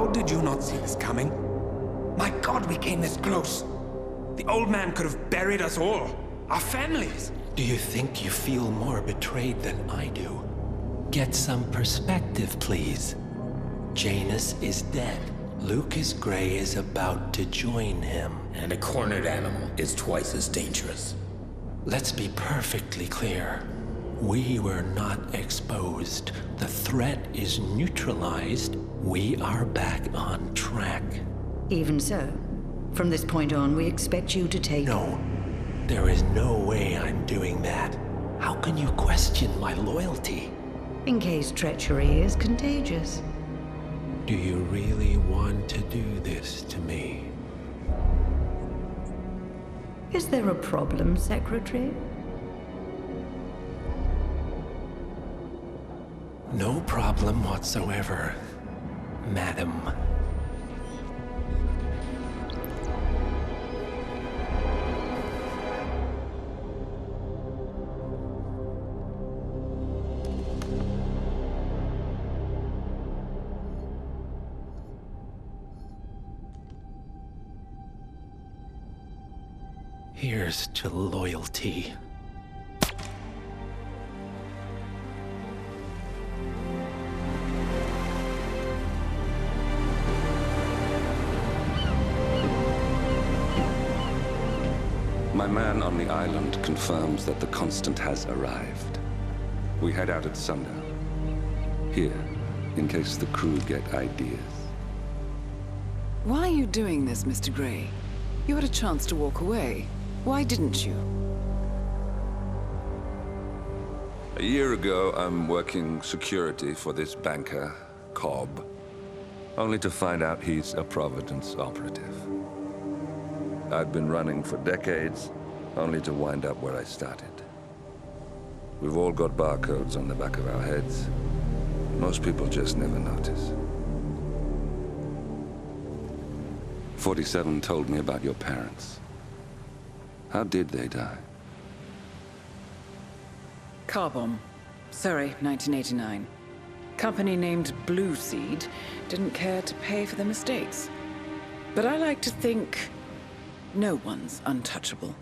How did you not see this coming? My God, we came this close. The old man could have buried us all. Our families. Do you think you feel more betrayed than I do? Get some perspective, please. Janus is dead. Lucas Gray is about to join him. And a cornered animal is twice as dangerous. Let's be perfectly clear. We were not exposed. The threat is neutralized. We are back on track. Even so, from this point on, we expect you to take... No, there is no way I'm doing that. How can you question my loyalty? In case treachery is contagious. Do you really want to do this to me? Is there a problem, Secretary? No problem whatsoever, Madam. Here's to loyalty. My man on the island confirms that the Constant has arrived. We head out at sundown. Here, in case the crew get ideas. Why are you doing this, Mr. Gray? You had a chance to walk away. Why didn't you? A year ago, I'm working security for this banker, Cobb, only to find out he's a Providence operative. I'd been running for decades, only to wind up where I started. We've all got barcodes on the back of our heads. Most people just never notice. 47 told me about your parents. How did they die? Car bomb. Surrey, 1989. Company named Blue Seed didn't care to pay for their mistakes. But I like to think no one's untouchable.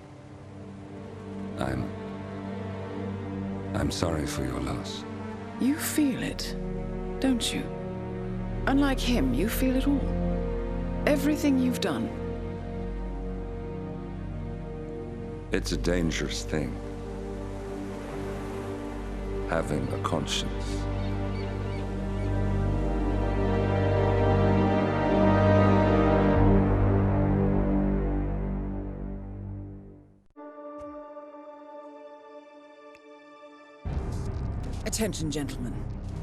I'm sorry for your loss. You feel it, don't you? Unlike him, you feel it all. Everything you've done. It's a dangerous thing. Having a conscience. Attention, gentlemen.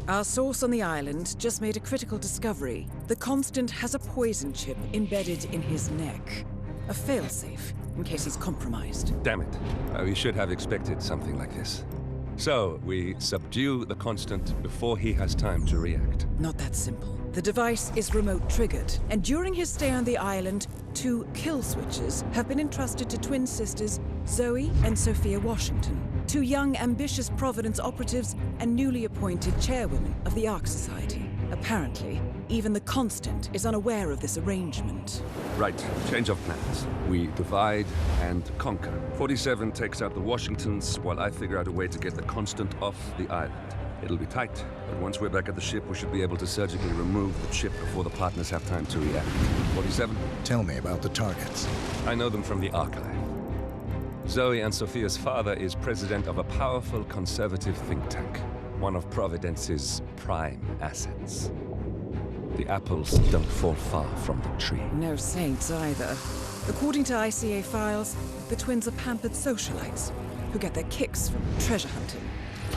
Our source on the island just made a critical discovery. The Constant has a poison chip embedded in his neck. A failsafe, in case he's compromised. Damn it. We should have expected something like this. So, we subdue the Constant before he has time to react. Not that simple. The device is remote triggered, and during his stay on the island, 2 kill switches have been entrusted to twin sisters Zoe and Sophia Washington, 2 young, ambitious Providence operatives and newly appointed chairwomen of the Ark Society. Apparently, even the Constant is unaware of this arrangement. Right, change of plans. We divide and conquer. 47 takes out the Washingtons, while I figure out a way to get the Constant off the island. It'll be tight, but once we're back at the ship, we should be able to surgically remove the chip before the partners have time to react. 47? Tell me about the targets. I know them from the archive. Zoe and Sophia's father is president of a powerful conservative think tank, one of Providence's prime assets. The apples don't fall far from the tree. No saints either. According to ICA files, the twins are pampered socialites who get their kicks from treasure hunting.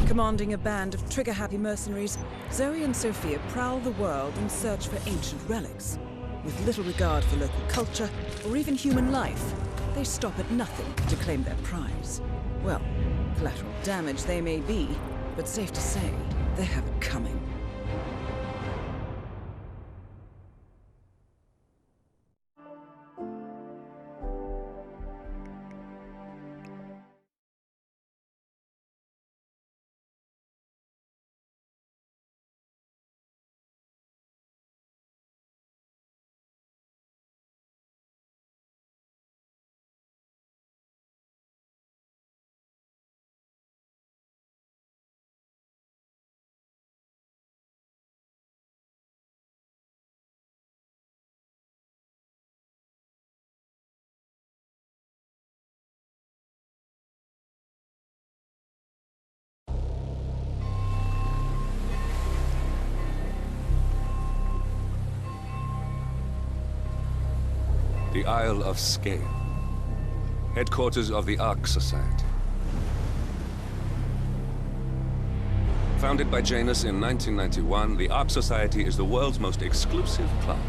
Commanding a band of trigger-happy mercenaries, Zoe and Sophia prowl the world in search for ancient relics. With little regard for local culture or even human life, they stop at nothing to claim their prize. Well, collateral damage they may be, but safe to say, they have it coming. The Isle of Scale. Headquarters of the Ark Society. Founded by Janus in 1991, the Ark Society is the world's most exclusive club.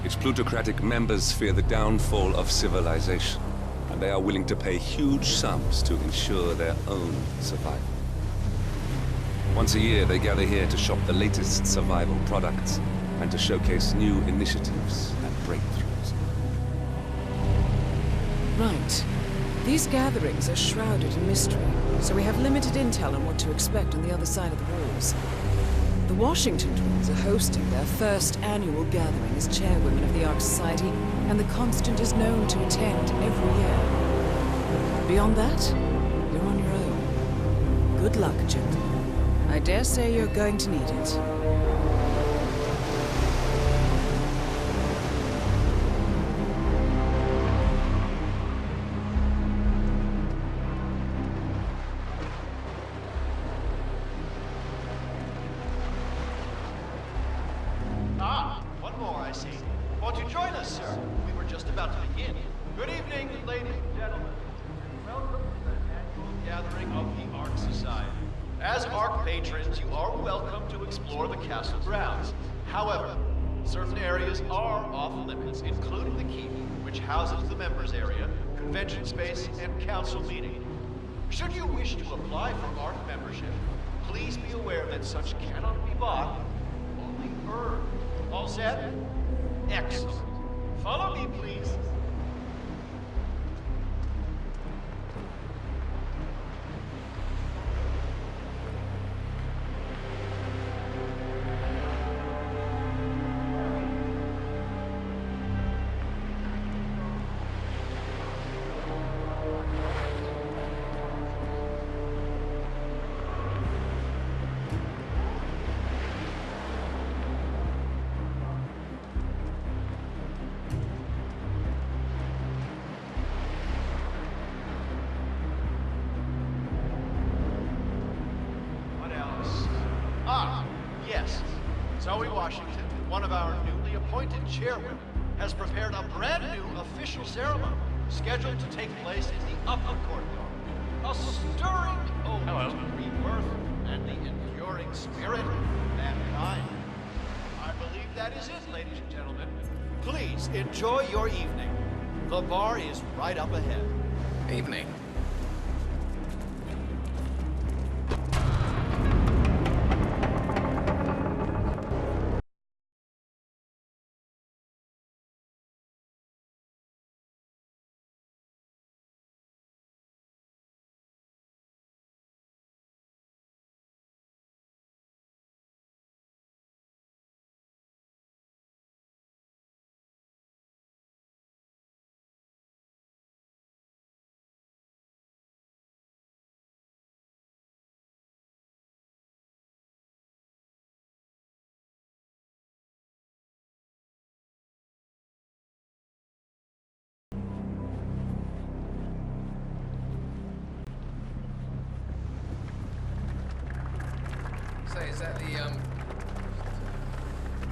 Its plutocratic members fear the downfall of civilization, and they are willing to pay huge sums to ensure their own survival. Once a year, they gather here to shop the latest survival products and to showcase new initiatives and breakthroughs. Right. These gatherings are shrouded in mystery, so we have limited intel on what to expect on the other side of the walls. The Washington twins are hosting their first annual gathering as chairwomen of the Ark Society, and the Constant is known to attend every year. Beyond that, you're on your own. Good luck, gentlemen. I dare say you're going to need it. One more, I see. Won't you join us, sir? We were just about to begin. Good evening, ladies and gentlemen. Welcome to the annual gathering of the Ark Society. As Ark patrons, you are welcome to explore the castle grounds. However, certain areas are off limits, including the keep, which houses the members area, convention space, and council meeting. Should you wish to apply for Ark membership, please be aware that such cannot be bought, only earned. All set? Excellent. Follow me, please. Yes, Zoe Washington, one of our newly appointed chairwomen, has prepared a brand new official ceremony scheduled to take place in the upper courtyard. A stirring ode to rebirth and the enduring spirit of mankind. I believe that is it, ladies and gentlemen. Please enjoy your evening. The bar is right up ahead. Evening. Say, is that the,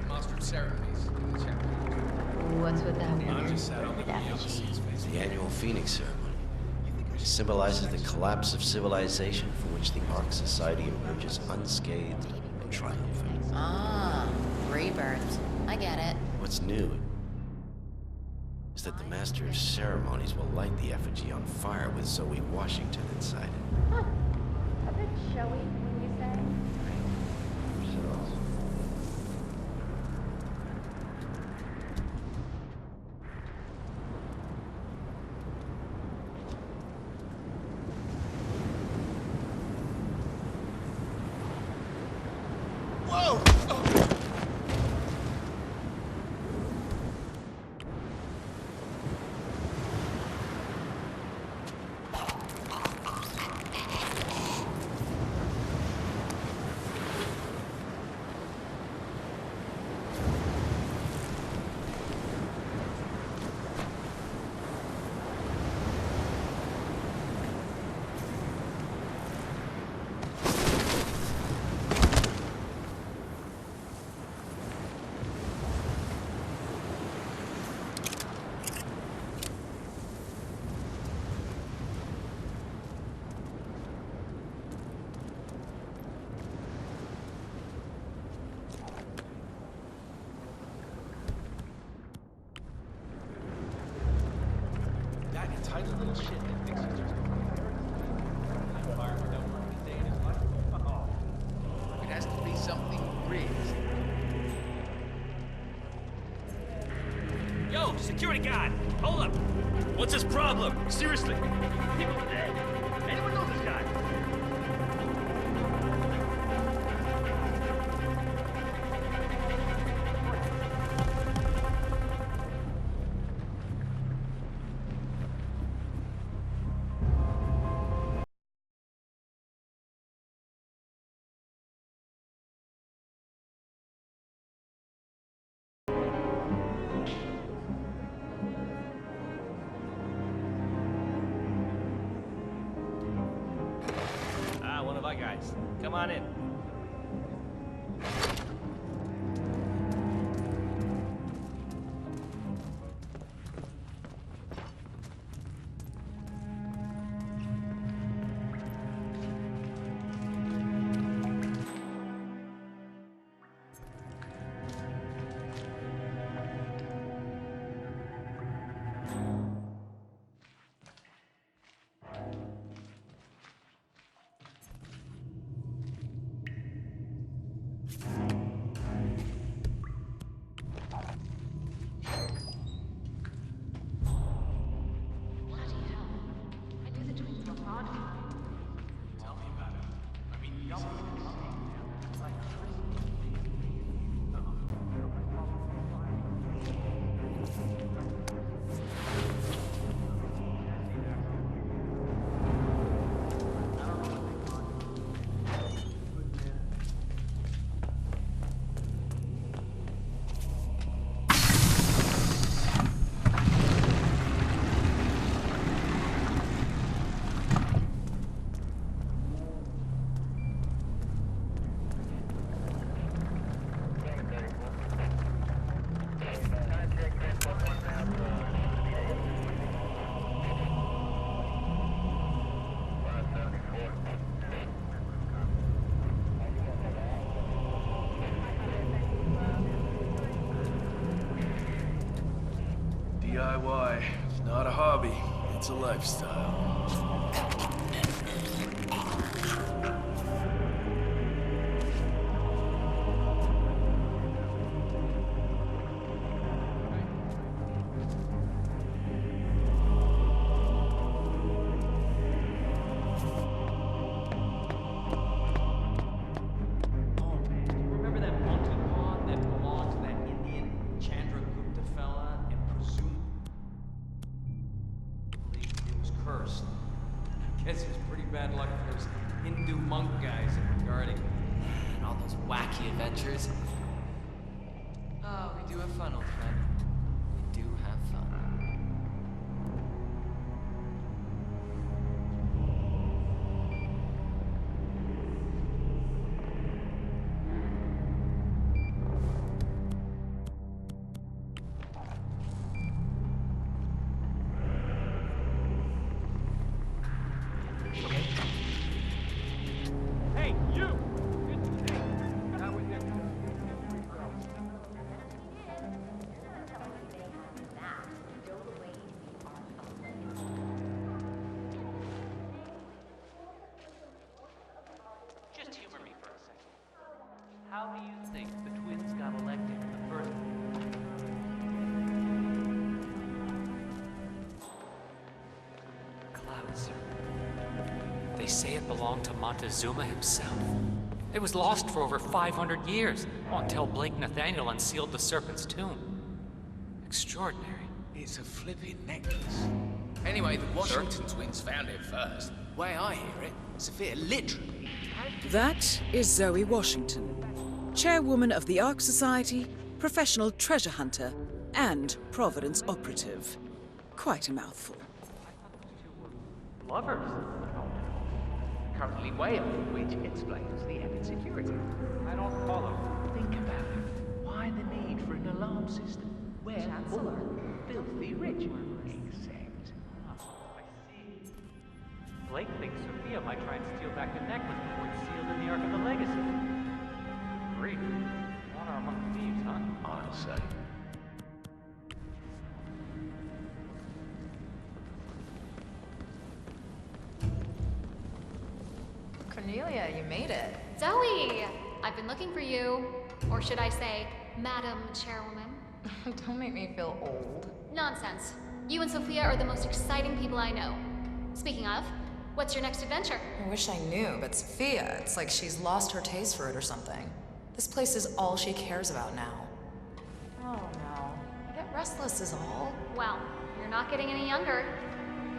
Master of Ceremonies in the chapel? What's with that? It's the annual Phoenix ceremony. It symbolizes the collapse of civilization from which the Ark Society emerges unscathed and triumphant. Ah, rebirth. I get it. What's new is that the Master of Ceremonies will light the effigy on fire with Zoe Washington inside it. Huh. A bit showy, when you say? Whoa! entitled little shit that thinks he's just on fire without working a day in his life. Oh. It has to be something rigged. Yo, security guard! Hold up! What's his problem? Seriously? People are dead. Anyone know this guy? One of our guys. Come on in. DIY. It's not a hobby, it's a lifestyle. Remember that haunted pond that belonged to that Indian Chandragupta fella and presumably it was cursed? I guess it was pretty bad luck for those Hindu monk guys that were guarding it. And all those wacky adventures. Oh, we do have fun, old friend. We do have fun. Hey, you! How was it? Just humor me for a second. How do you think the twins got elected in the first place? Cloud, sir. They say it belonged to Montezuma himself. It was lost for over 500 years, until Blake Nathaniel unsealed the Serpent's tomb. Extraordinary. It's a flipping necklace. Anyway, the Washington twins found it first. Way I hear it, Sophia literally. That is Zoe Washington, chairwoman of the Ark Society, professional treasure hunter, and Providence operative. Quite a mouthful. Lovers. Currently whale, which explains the added security. I don't follow. Think about it. Why the need for an alarm system? Where Chancellor. Filthy rich. Except. Oh, I see. Blake thinks Sophia might try and steal back the necklace before it's sealed in the Ark of the Legacy. Great. Honor among thieves, huh? I'll say. Cornelia, you made it. Zoe! I've been looking for you. Or should I say, Madam Chairwoman? Don't make me feel old. Nonsense. You and Sophia are the most exciting people I know. Speaking of, what's your next adventure? I wish I knew, but Sophia, it's like she's lost her taste for it or something. This place is all she cares about now. Oh no. I get restless is all. Well, you're not getting any younger.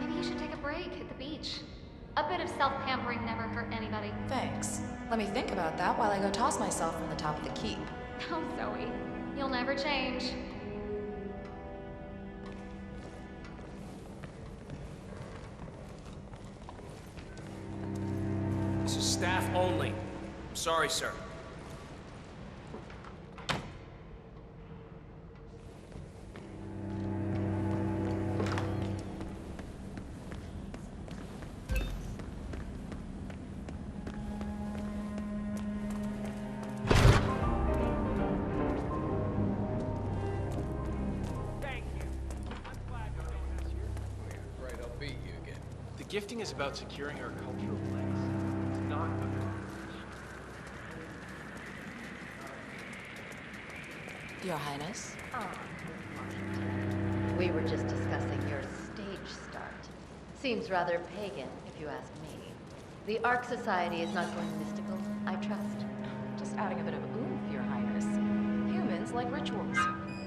Maybe you should take a break at the beach. A bit of self-pampering never hurt anybody. Thanks. Let me think about that while I go toss myself from the top of the keep. Oh, Zoe. You'll never change. This is staff only. I'm sorry, sir. Gifting is about securing our cultural legacy. It's not about... Your Highness? We were just discussing your stage start. Seems rather pagan, if you ask me. The Ark Society is not going mystical, I trust. Just adding a bit of oomph, Your Highness. Humans like rituals.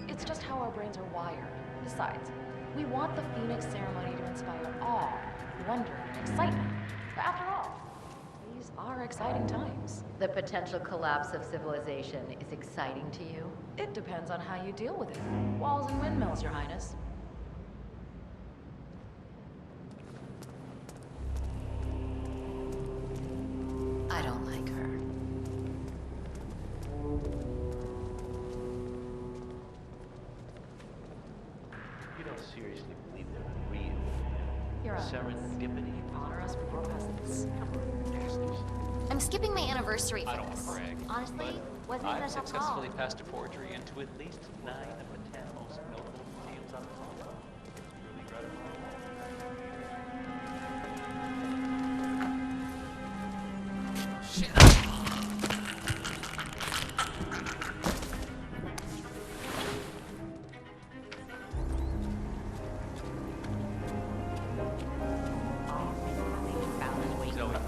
It's just how our brains are wired. Besides, we want the Phoenix ceremony to inspire awe, wonder, and excitement. But after all, these are exciting times. The potential collapse of civilization is exciting to you? It depends on how you deal with it. Walls and windmills, Your Highness. I don't like her. You don't seriously believe they're real. Your Serendipity. Honor us before peasants. I'm skipping my anniversary I for don't this. brag, Honestly, wasn't I've even that successfully tall. passed a forgery into at least 9 of the 10 most notable fields on the planet. It's really gratifying. Shit.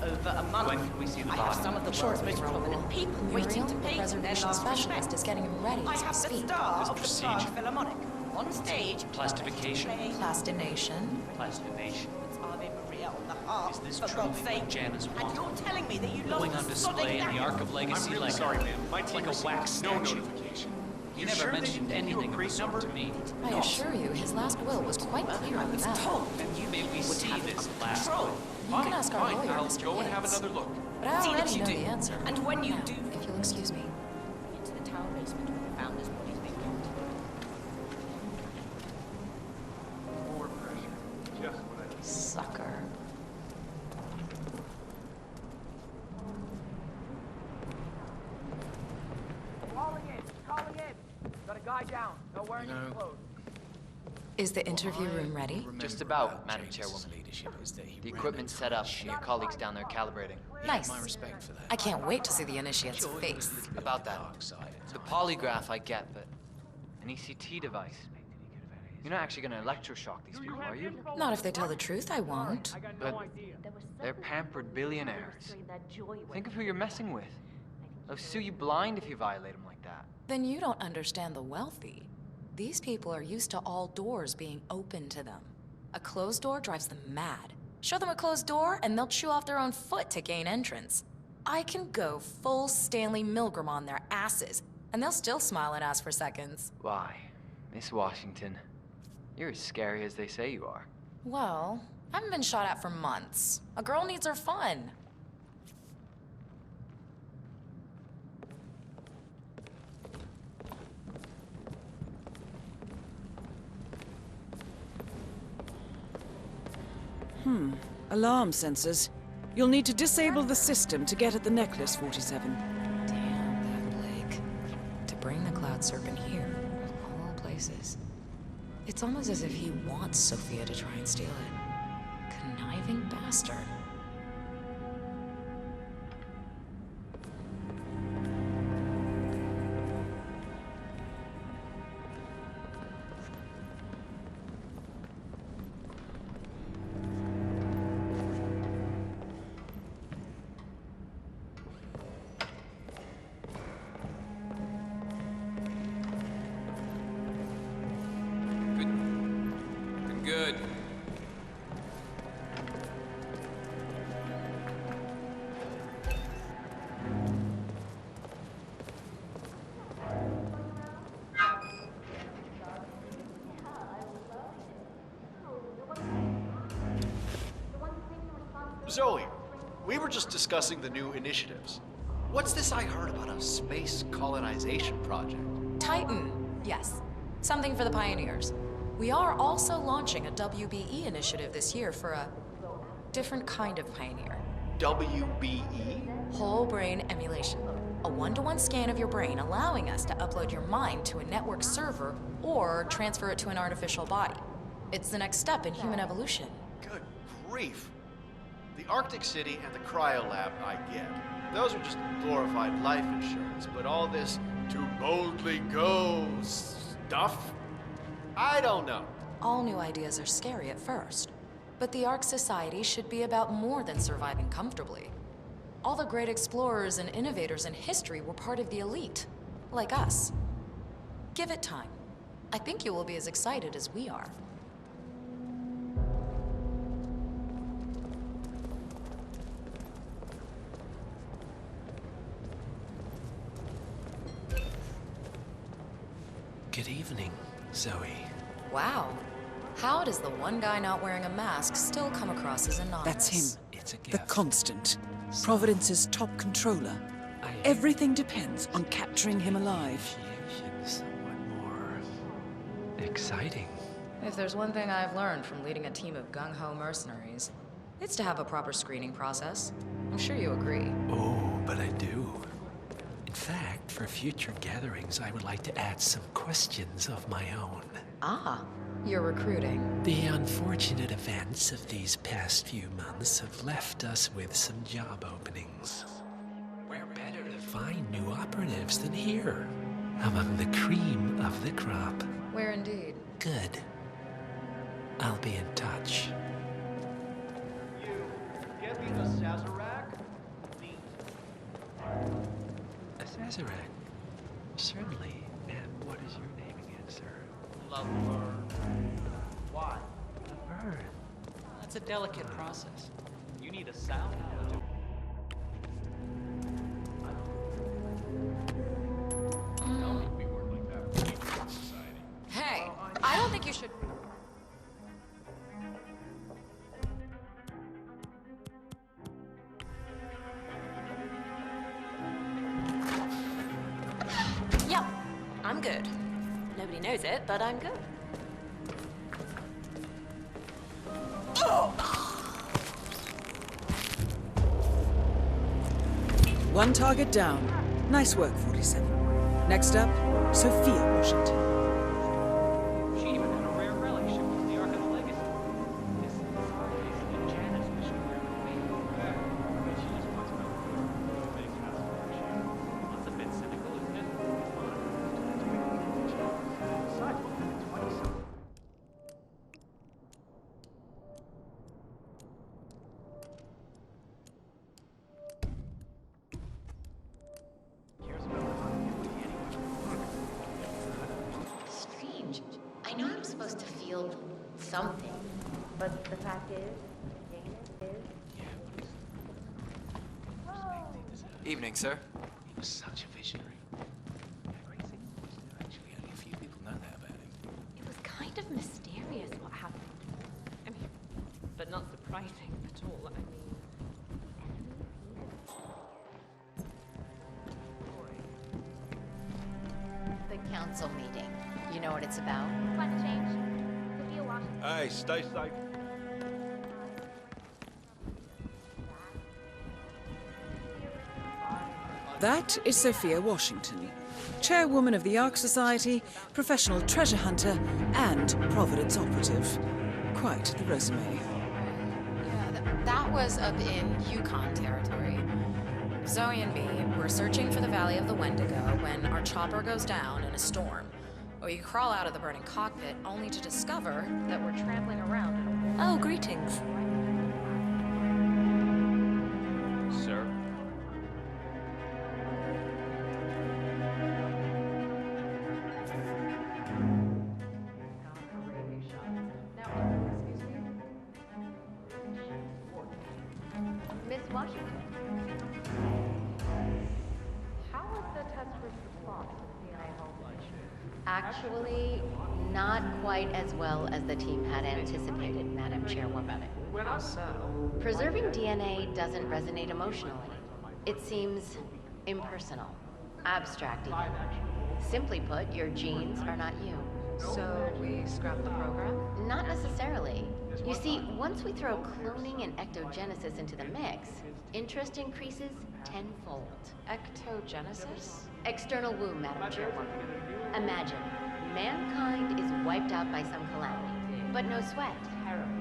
Over a month. When can we see the body? I have some of the world's most prominent people waiting to pay their preservation last specialist respect. is getting him ready I as we have the speak. star of the procedure. Prague Philharmonic on stage. Plastification. Plastination. Plastination. Ave Maria on the harp, Is this for truly God's sake. what Janus And wanted? you're telling me that you Going lost on the display in the Ark of Legacy I'm really like sorry, a, ma'am. My team like a received wax no statue. notification. He You never sure they mentioned didn't give you a anything of the crate sort number? to me. I assure you, his last will was quite clear on that. May we see this last control. will? You can ask our lawyer, I'll Mr. go and have Hicks. another look. But I See that already you know do. the answer. And when you Now, do, if you'll excuse me. into the tower basement where the founder's body's being kept. More pressure. Just what I need. Sucker. Calling in. Got a guy down. No wearing any clothes. Is the interview room ready? Just about, Madam Chairwoman. The equipment's set up, and your colleagues down there calibrating. Nice. I can't wait to see the initiate's face. About that. The polygraph I get, but an ECT device. You're not actually gonna electroshock these people, are you? Not if they tell the truth, I won't. But they're pampered billionaires. Think of who you're messing with. They'll sue you blind if you violate them like that. Then you don't understand the wealthy. These people are used to all doors being open to them. A closed door drives them mad. Show them a closed door, and they'll chew off their own foot to gain entrance. I can go full Stanley Milgram on their asses, and they'll still smile and ask for seconds. Why, Miss Washington, you're as scary as they say you are. Well, I haven't been shot at for months. A girl needs her fun. Alarm sensors. You'll need to disable the system to get at the necklace, 47. Damn that Blake. To bring the Cloud Serpent here, of all places. It's almost as if he wants Sophia to try and steal it. Conniving bastard. Zoe, we were just discussing the new initiatives. What's this I heard about a space colonization project? Titan, yes. Something for the pioneers. We are also launching a WBE initiative this year for a different kind of pioneer. WBE? Whole brain emulation. A one-to-one scan of your brain, allowing us to upload your mind to a network server or transfer it to an artificial body. It's the next step in human evolution. Good grief. The Arctic City and the cryo lab I get. Those are just glorified life insurance, but all this to boldly go stuff? I don't know. All new ideas are scary at first, but the Ark Society should be about more than surviving comfortably. All the great explorers and innovators in history were part of the elite, like us. Give it time. I think you will be as excited as we are. Good evening, Zoe. Wow. How does the one guy not wearing a mask still come across as anonymous? That's him. It's a gift. The Constant. Providence's top controller. Everything depends on capturing him alive. Somewhat more exciting. If there's one thing I've learned from leading a team of gung-ho mercenaries, it's to have a proper screening process. I'm sure you agree. Oh, but I do. In fact, for future gatherings, I would like to add some questions of my own. Ah, you're recruiting. The unfortunate events of these past few months have left us with some job openings. Where better to find new operatives than here, among the cream of the crop. Where indeed? Good. I'll be in touch. You get me the Sazerac? Neat. A Sazerac? Certainly. And what is your name again, sir? Laverne. Why? Laverne. That's a delicate process. You need a sound to... We work like that with the Ark Society. Hey, I don't think you should... Yep, I'm good. Nobody knows it, but I'm good. One target down. Nice work, 47. Next up, Sophia Washington. She even had a rare relic shipped from the Ark of the Legacy. This is the Janus mission we're but she just wants to big satisfaction. That's a bit cynical, isn't it? Besides, we're only 20-something. Strange. I know I'm supposed to feel something, but the fact is, Janus is... Evening, sir. He was such a visionary. Actually, only a few people know that about him. It was kind of mysterious what happened. I mean, but not surprising at all. I mean... The council meeting. You know what it's about? Climate change. Sophia Washington. Hey, stay safe. That is Sophia Washington, chairwoman of the Ark Society, professional treasure hunter, and Providence operative. Quite the resume. Yeah, that was up in Yukon territory. Zoe and me were searching for the Valley of the Wendigo when our chopper goes down in a storm. We crawl out of the burning cockpit only to discover that we're trampling around in a... Oh, greetings. Sir? Miss Washington. How was the test for supply? Actually, not quite as well as the team had anticipated, Madam Chairwoman. How so? Preserving DNA doesn't resonate emotionally. It seems impersonal, abstract even. Simply put, your genes are not you. So we scrap the program? Not necessarily. You see, once we throw cloning and ectogenesis into the mix, interest increases tenfold. Ectogenesis? External womb, Madam Chairwoman. Imagine, mankind is wiped out by some calamity, but no sweat.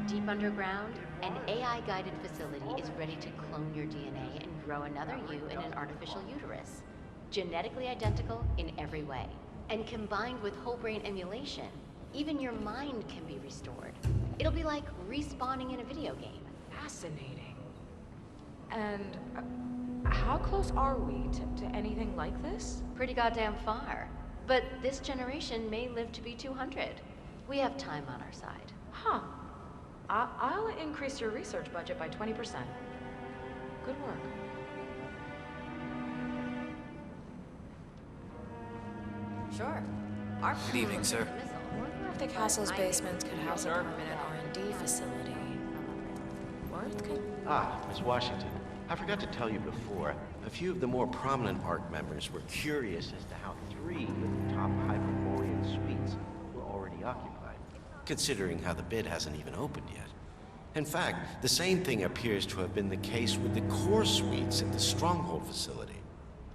Deep underground, an AI-guided facility is ready to clone your DNA and grow another you in an artificial uterus. Genetically identical in every way. And combined with whole brain emulation, even your mind can be restored. It'll be like respawning in a video game. Fascinating. And how close are we to anything like this? Pretty goddamn far. But this generation may live to be 200. We have time on our side. Huh. I'll increase your research budget by 20%. Good work. Sure. Good evening, sir. Wonder if the castle's basement could house a permanent R&D facility. Worth could... Ah, Miss Washington. I forgot to tell you before, a few of the more prominent ARC members were curious as to how 3 of the top Hyperborean suites were already occupied, considering how the bid hasn't even opened yet. In fact, the same thing appears to have been the case with the core suites at the Stronghold facility.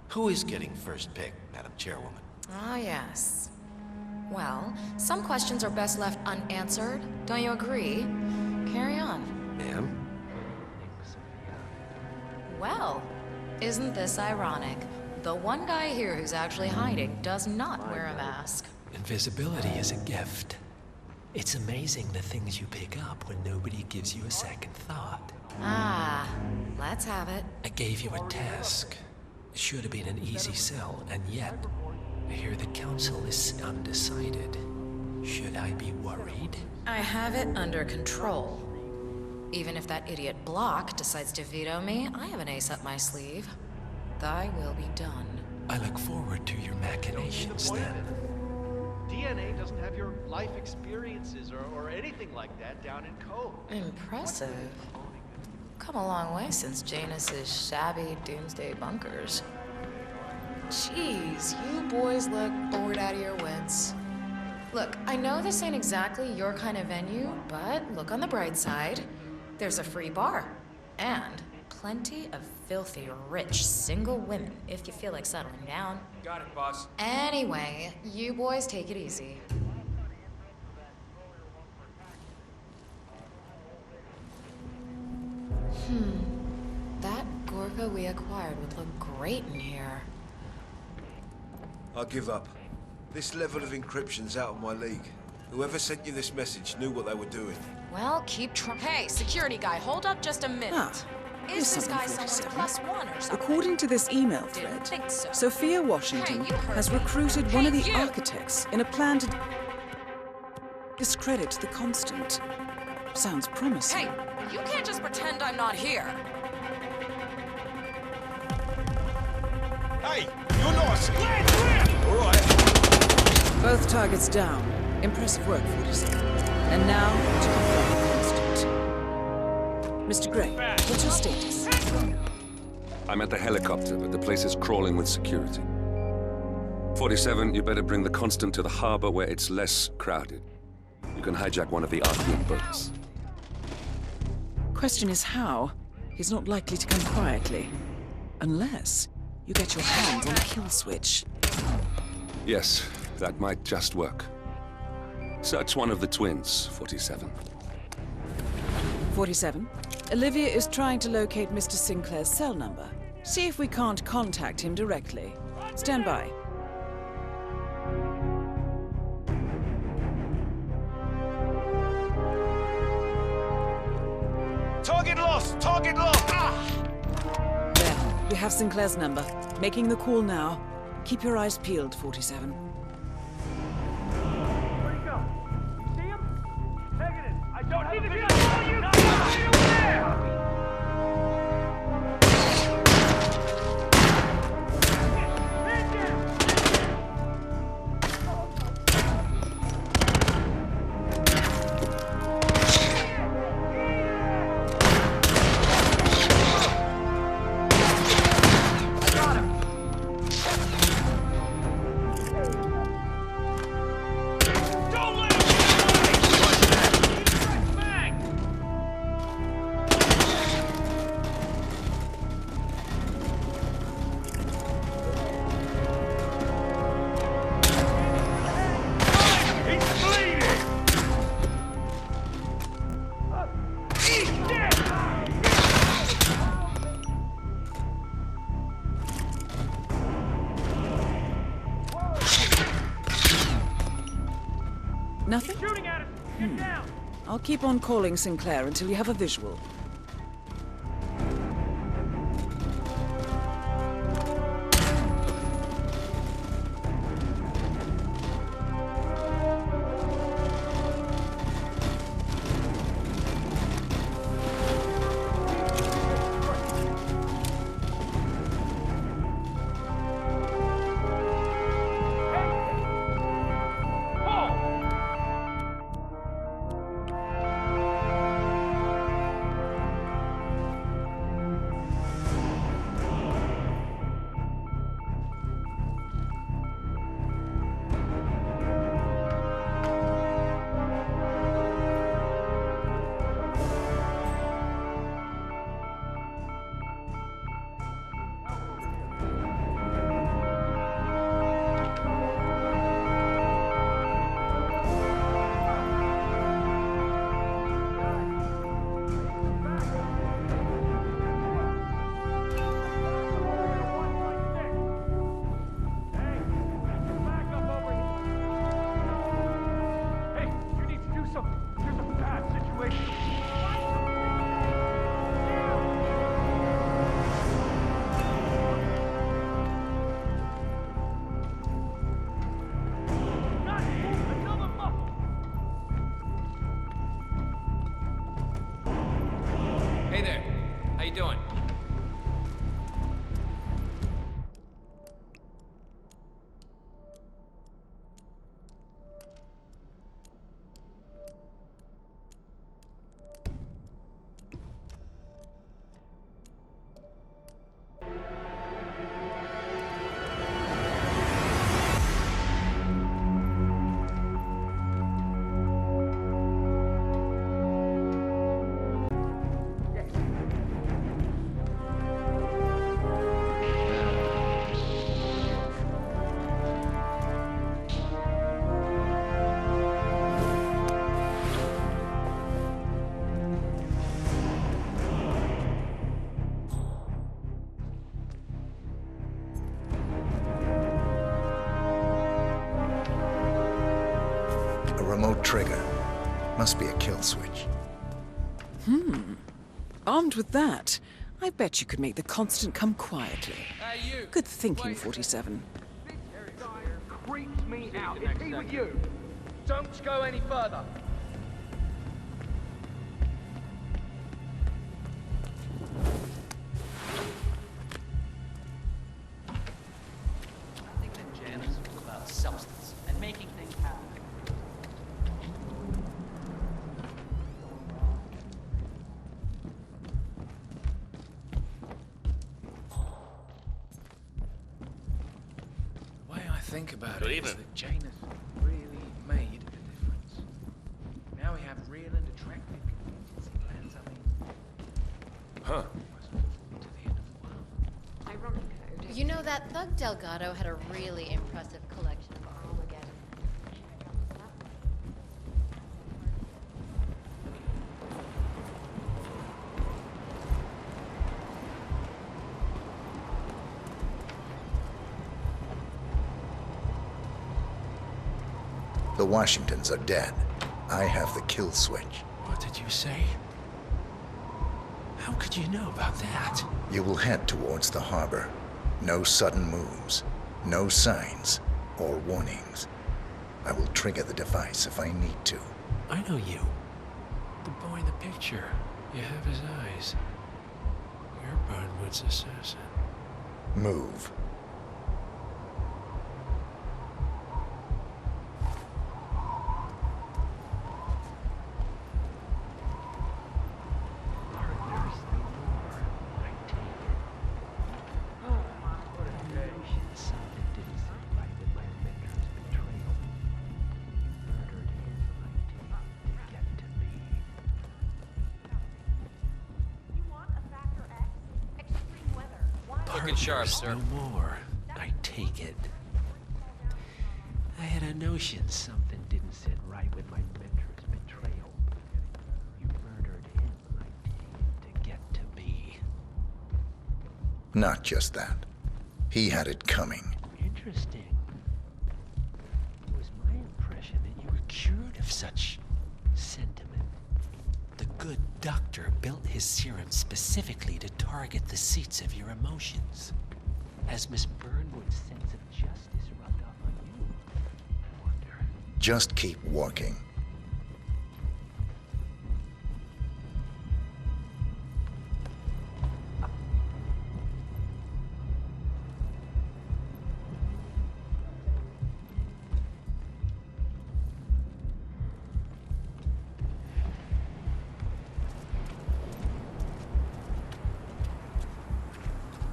Who is getting first pick, Madam Chairwoman? Ah, yes. Well, some questions are best left unanswered. Don't you agree? Carry on. Ma'am? Well, isn't this ironic? The one guy here who's actually hiding does not wear a mask. Invisibility is a gift. It's amazing the things you pick up when nobody gives you a second thought. Ah, let's have it. I gave you a task. It should have been an easy sell, and yet, I hear the council is undecided. Should I be worried? I have it under control. Even if that idiot Block decides to veto me, I have an ace up my sleeve. Thy will be done. I look forward to your machinations then. DNA doesn't have your life experiences or anything like that down in code. Impressive. Come a long way since Janus's shabby doomsday bunkers. Jeez, you boys look bored out of your wits. Look, I know this ain't exactly your kind of venue, but look on the bright side. There's a free bar. And plenty of filthy, rich, single women if you feel like settling down. Got it, boss. Anyway, you boys take it easy. That Gorka we acquired would look great in here. I give up. This level of encryption's out of my league. Whoever sent you this message knew what they were doing. Well, keep trying. Hey, security guy, hold up just a minute. Is this guy someone's +1 or something? According to this email thread, Sophia Washington has recruited one of the architects in a plan to discredit the Constant. Sounds promising. Hey, you can't just pretend I'm not here. Hey, you're not. All right. Both targets down. Impressive work, 47. And now, to confirm the Constant. Mr. Gray, what's your status? I'm at the helicopter, but the place is crawling with security. 47, you better bring the Constant to the harbor where it's less crowded. You can hijack one of the Archean boats. Question is how? He's not likely to come quietly. Unless you get your hands on the kill switch. Yes, that might just work. Search one of the twins, 47. 47. Olivia is trying to locate Mr. Sinclair's cell number. See if we can't contact him directly. Stand by. Target lost! Target lost! Ah! There, we have Sinclair's number. Making the call now. Keep your eyes peeled, 47. Where'd he go? See him? Negative. I don't have a visual. Nothing? Shooting at us! Get down! I'll keep on calling Sinclair until you have a visual. Hey there. How you doing? Remote trigger. Must be a kill switch. Armed with that, I bet you could make the Constant come quietly. You. Good thinking, 47. Creeps me out. Is he with you? Don't go any further. I think that Janus was about substance and making things happen. The way I think about it is that Janus really made a difference. Now we have real and attractive contingency plans, I mean. Huh. To the end of the world. You know, that thug Delgado had a really impressive collection of Armageddon. The Washingtons are dead. I have the kill switch. What did you say? How could you know about that? You will head towards the harbor. No sudden moves, no signs or warnings. I will trigger the device if I need to. I know you. The boy in the picture. You have his eyes. You're Barnwood's assassin. Move. Looking sharp, sir. No more. I take it. I had a notion something didn't sit right with my mentor's betrayal. You murdered him, I take it, to get to me. Not just that. He had it coming. Interesting. It was my impression that you were cured of such sentiment. The good doctor built his serum specifically to target the seats of your emotions. Has Miss Burnwood's sense of justice rubbed off on you? I wonder. Just keep working.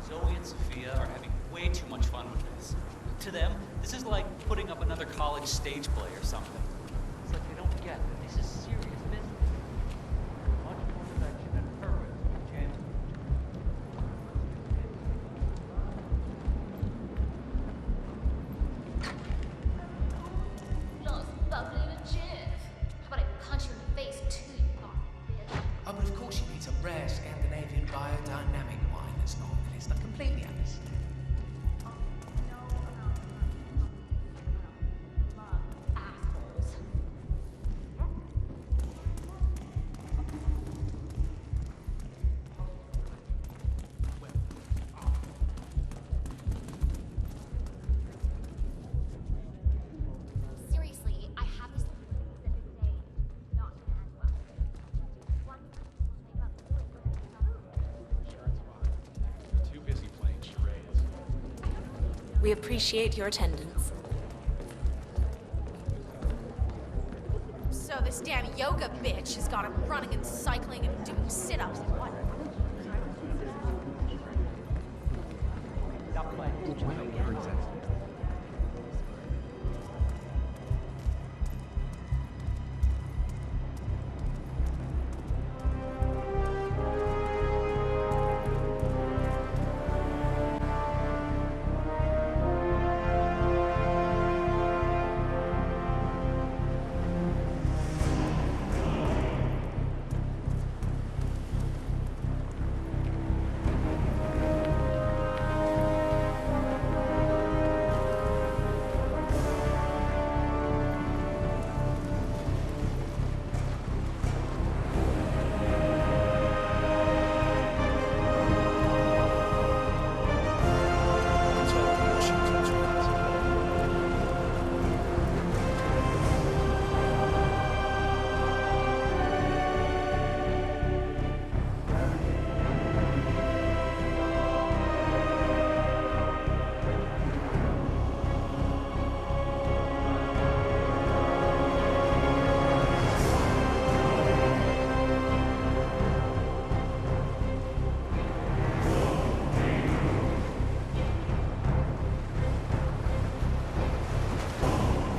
Zoe and Sophia are having way too much fun with this. To them, this is like putting up another college stage play or something. It's like they don't get that this is serious business. Much more affection and purpose than chance. Lost bubbly legit. How about I punch you in the face too, you fucking bitch? Oh, but of course she needs a rare Scandinavian biodynamic wine that's not on the list. I completely understand. Assholes. Seriously, I have this specific day not to end well. One thing about the Sure, it's fine. You're too busy playing charades. We appreciate your attendance. So this damn yoga bitch has got him running and cycling and doing sit-ups and what? Stop playing.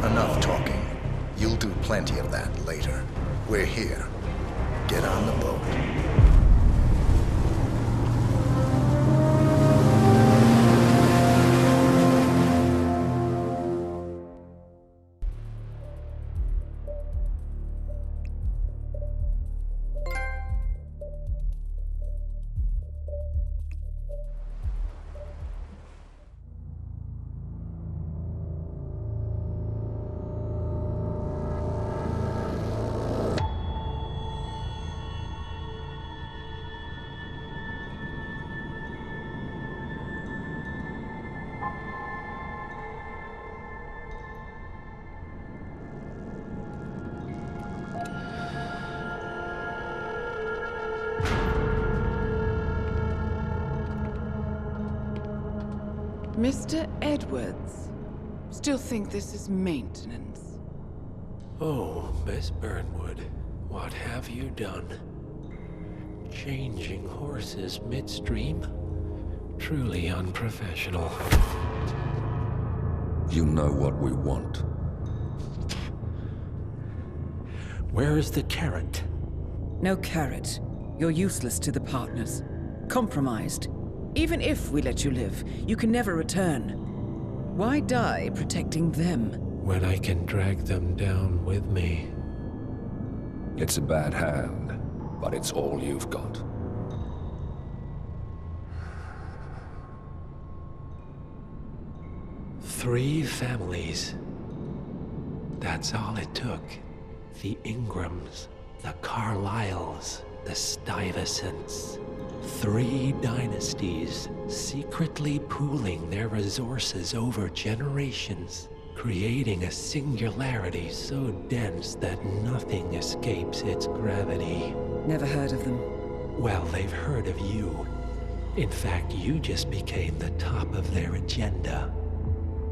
Enough talking. You'll do plenty of that later. We're here. Get on the boat. Mr. Edwards, still think this is maintenance? Oh, Miss Burnwood, what have you done? Changing horses midstream? Truly unprofessional. You know what we want. Where is the carrot? No carrot. You're useless to the partners. Compromised. Even if we let you live, you can never return. Why die protecting them? When I can drag them down with me. It's a bad hand, but it's all you've got. Three families. That's all it took. The Ingrams, the Carlyles, the Stuyvesants. 3 dynasties secretly pooling their resources over generations, creating a singularity so dense that nothing escapes its gravity. Never heard of them. Well, they've heard of you. In fact, you just became the top of their agenda.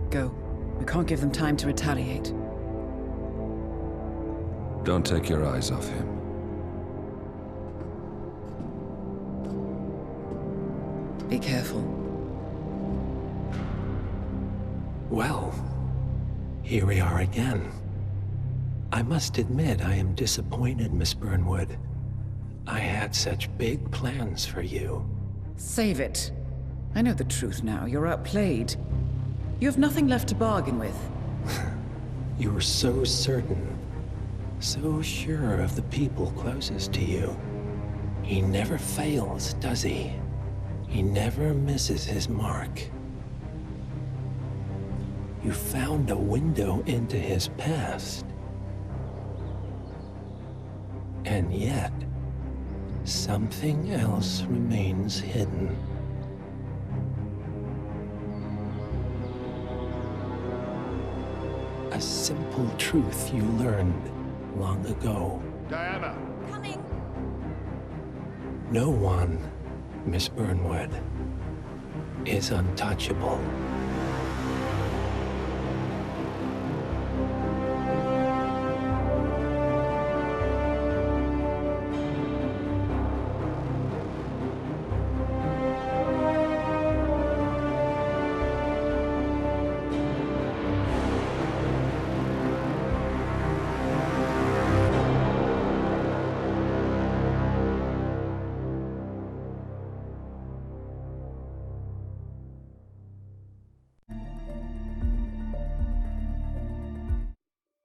Go. We can't give them time to retaliate. Don't take your eyes off him. Be careful. Well, here we are again. I must admit I am disappointed, Miss Burnwood. I had such big plans for you. Save it. I know the truth now. You're outplayed. You have nothing left to bargain with. You were so certain, so sure of the people closest to you. He never fails, does he? He never misses his mark. You found a window into his past. And yet, something else remains hidden. A simple truth you learned long ago. Diana! Coming! No one, Miss Burnwood, is untouchable.